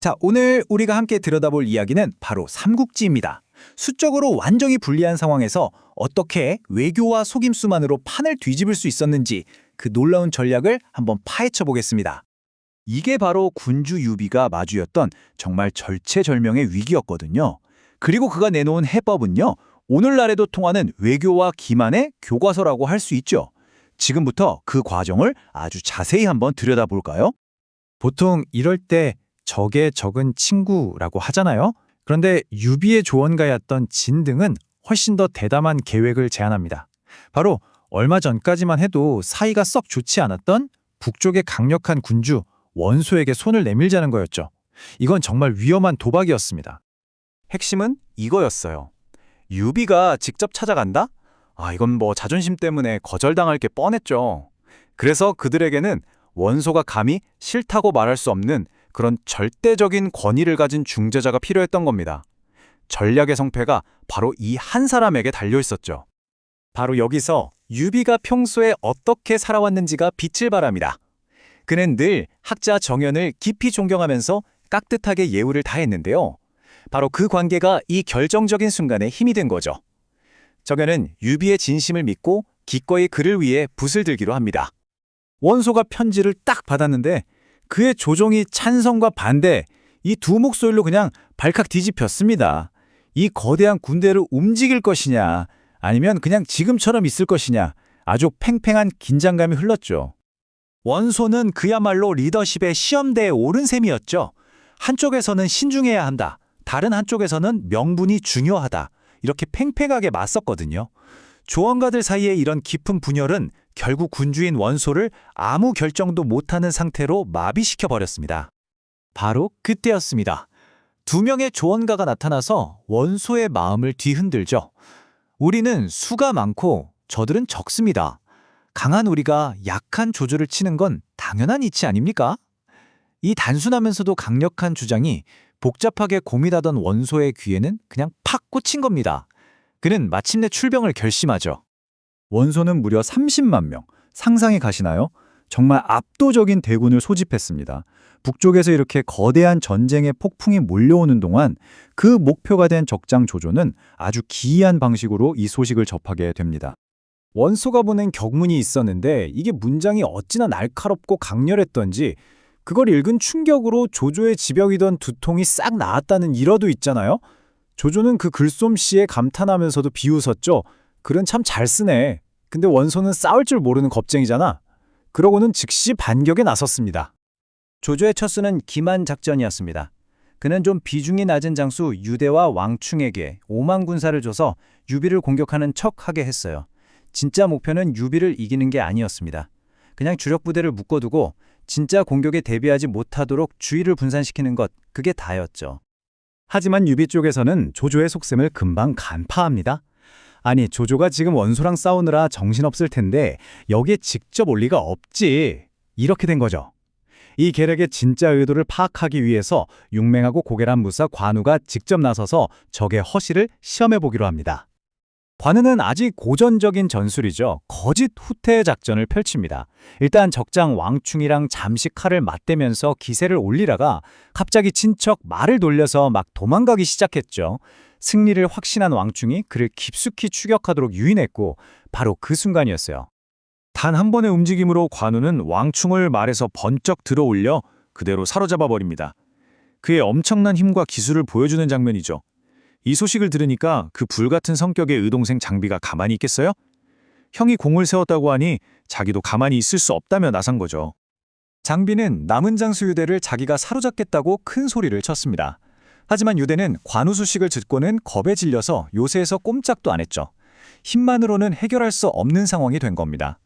자, 오늘 우리가 함께 들여다볼 이야기는 바로 삼국지입니다. 수적으로 완전히 불리한 상황에서 어떻게 외교와 속임수만으로 판을 뒤집을 수 있었는지 그 놀라운 전략을 한번 파헤쳐 보겠습니다. 이게 바로 군주 유비가 마주했던 정말 절체절명의 위기였거든요. 그리고 그가 내놓은 해법은요, 오늘날에도 통하는 외교와 기만의 교과서라고 할 수 있죠. 지금부터 그 과정을 아주 자세히 한번 들여다볼까요? 보통 이럴 때 적의 적은 친구라고 하잖아요. 그런데 유비의 조언가였던 진등은 훨씬 더 대담한 계획을 제안합니다. 바로 얼마 전까지만 해도 사이가 썩 좋지 않았던 북쪽의 강력한 군주 원소에게 손을 내밀자는 거였죠. 이건 정말 위험한 도박이었습니다. 핵심은 이거였어요. 유비가 직접 찾아간다? 이건 뭐 자존심 때문에 거절당할 게 뻔했죠. 그래서 그들에게는 원소가 감히 싫다고 말할 수 없는 그런 절대적인 권위를 가진 중재자가 필요했던 겁니다. 전략의 성패가 바로 이 한 사람에게 달려 있었죠. 바로 여기서 유비가 평소에 어떻게 살아왔는지가 빛을 발합니다. 그는 늘 학자 정연을 깊이 존경하면서 깍듯하게 예우를 다했는데요. 바로 그 관계가 이 결정적인 순간에 힘이 된 거죠. 정연은 유비의 진심을 믿고 기꺼이 그를 위해 붓을 들기로 합니다. 원소가 편지를 딱 받았는데 그의 조종이 찬성과 반대, 이 두 목소리로 그냥 발칵 뒤집혔습니다. 이 거대한 군대를 움직일 것이냐, 아니면 그냥 지금처럼 있을 것이냐, 아주 팽팽한 긴장감이 흘렀죠. 원소는 그야말로 리더십의 시험대에 오른 셈이었죠. 한쪽에서는 신중해야 한다, 다른 한쪽에서는 명분이 중요하다, 이렇게 팽팽하게 맞섰거든요. 조언가들 사이에 이런 깊은 분열은 결국 군주인 원소를 아무 결정도 못하는 상태로 마비시켜버렸습니다. 바로 그때였습니다. 두 명의 조언가가 나타나서 원소의 마음을 뒤흔들죠. 우리는 수가 많고 저들은 적습니다. 강한 우리가 약한 조조를 치는 건 당연한 이치 아닙니까? 이 단순하면서도 강력한 주장이 복잡하게 고민하던 원소의 귀에는 그냥 팍 꽂힌 겁니다. 그는 마침내 출병을 결심하죠. 원소는 무려 30만 명, 상상이 가시나요? 정말 압도적인 대군을 소집했습니다. 북쪽에서 이렇게 거대한 전쟁의 폭풍이 몰려오는 동안 그 목표가 된 적장 조조는 아주 기이한 방식으로 이 소식을 접하게 됩니다. 원소가 보낸 격문이 있었는데 이게 문장이 어찌나 날카롭고 강렬했던지 그걸 읽은 충격으로 조조의 지벽이던 두통이 싹 나았다는 일화도 있잖아요. 조조는 그 글솜씨에 감탄하면서도 비웃었죠. 글은 참 잘 쓰네. 근데 원소는 싸울 줄 모르는 겁쟁이잖아. 그러고는 즉시 반격에 나섰습니다. 조조의 첫 수는 기만 작전이었습니다. 그는 좀 비중이 낮은 장수 유대와 왕충에게 5만 군사를 줘서 유비를 공격하는 척하게 했어요. 진짜 목표는 유비를 이기는 게 아니었습니다. 그냥 주력 부대를 묶어두고 진짜 공격에 대비하지 못하도록 주의를 분산시키는 것, 그게 다였죠. 하지만 유비 쪽에서는 조조의 속셈을 금방 간파합니다. 아니, 조조가 지금 원소랑 싸우느라 정신없을 텐데 여기에 직접 올 리가 없지. 이렇게 된 거죠. 이 계략의 진짜 의도를 파악하기 위해서 용맹하고 고결한 무사 관우가 직접 나서서 적의 허시를 시험해보기로 합니다. 관우는 아직 고전적인 전술이죠. 거짓 후퇴 작전을 펼칩니다. 일단 적장 왕충이랑 잠시 칼을 맞대면서 기세를 올리다가 갑자기 친척 말을 돌려서 막 도망가기 시작했죠. 승리를 확신한 왕충이 그를 깊숙이 추격하도록 유인했고 바로 그 순간이었어요. 단 한 번의 움직임으로 관우는 왕충을 말에서 번쩍 들어올려 그대로 사로잡아 버립니다. 그의 엄청난 힘과 기술을 보여주는 장면이죠. 이 소식을 들으니까 그 불같은 성격의 의동생 장비가 가만히 있겠어요? 형이 공을 세웠다고 하니 자기도 가만히 있을 수 없다며 나선 거죠. 장비는 남은 장수 유대를 자기가 사로잡겠다고 큰 소리를 쳤습니다. 하지만 유대는 관우 소식을 듣고는 겁에 질려서 요새에서 꼼짝도 안 했죠. 힘만으로는 해결할 수 없는 상황이 된 겁니다.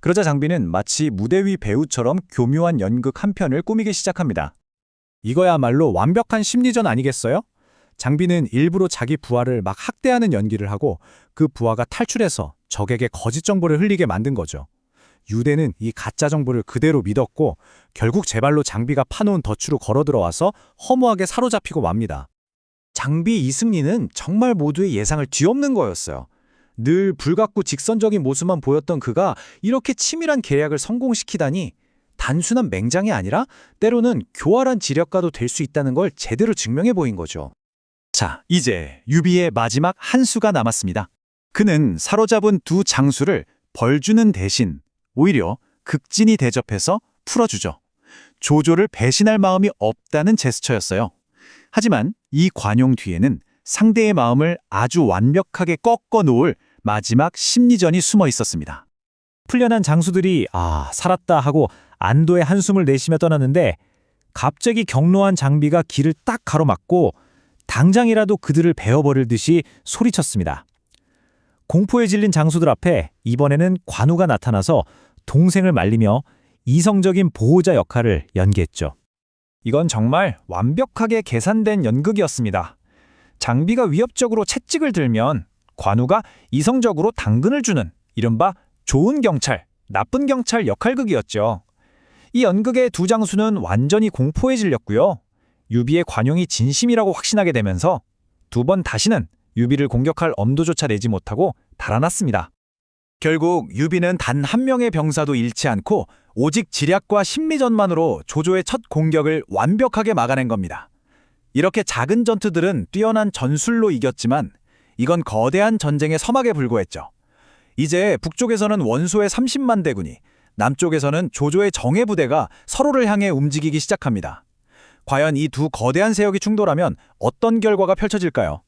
그러자 장비는 마치 무대 위 배우처럼 교묘한 연극 한 편을 꾸미기 시작합니다. 이거야말로 완벽한 심리전 아니겠어요? 장비는 일부러 자기 부하를 막 학대하는 연기를 하고 그 부하가 탈출해서 적에게 거짓 정보를 흘리게 만든 거죠. 유대는 이 가짜 정보를 그대로 믿었고 결국 제 발로 장비가 파놓은 덫으로 걸어 들어와서 허무하게 사로잡히고 맙니다. 장비 이 승리는 정말 모두의 예상을 뒤엎는 거였어요. 늘 불같고 직선적인 모습만 보였던 그가 이렇게 치밀한 계략을 성공시키다니 단순한 맹장이 아니라 때로는 교활한 지략가도 될 수 있다는 걸 제대로 증명해 보인 거죠. 자, 이제 유비의 마지막 한 수가 남았습니다. 그는 사로잡은 두 장수를 벌주는 대신 오히려 극진히 대접해서 풀어주죠. 조조를 배신할 마음이 없다는 제스처였어요. 하지만 이 관용 뒤에는 상대의 마음을 아주 완벽하게 꺾어 놓을 마지막 심리전이 숨어 있었습니다. 풀려난 장수들이 살았다 하고 안도의 한숨을 내쉬며 떠났는데 갑자기 경로한 장비가 길을 딱 가로막고 당장이라도 그들을 베어버릴 듯이 소리쳤습니다. 공포에 질린 장수들 앞에 이번에는 관우가 나타나서 동생을 말리며 이성적인 보호자 역할을 연기했죠. 이건 정말 완벽하게 계산된 연극이었습니다. 장비가 위협적으로 채찍을 들면 관우가 이성적으로 당근을 주는 이른바 좋은 경찰, 나쁜 경찰 역할극이었죠. 이 연극의 두 장수는 완전히 공포에 질렸고요. 유비의 관용이 진심이라고 확신하게 되면서 두 번 다시는 유비를 공격할 엄두조차 내지 못하고 달아났습니다. 결국 유비는 단 한 명의 병사도 잃지 않고 오직 지략과 심리전만으로 조조의 첫 공격을 완벽하게 막아낸 겁니다. 이렇게 작은 전투들은 뛰어난 전술로 이겼지만 이건 거대한 전쟁의 서막에 불과했죠. 이제 북쪽에서는 원소의 30만 대군이, 남쪽에서는 조조의 정예 부대가 서로를 향해 움직이기 시작합니다. 과연 이 두 거대한 세력이 충돌하면 어떤 결과가 펼쳐질까요?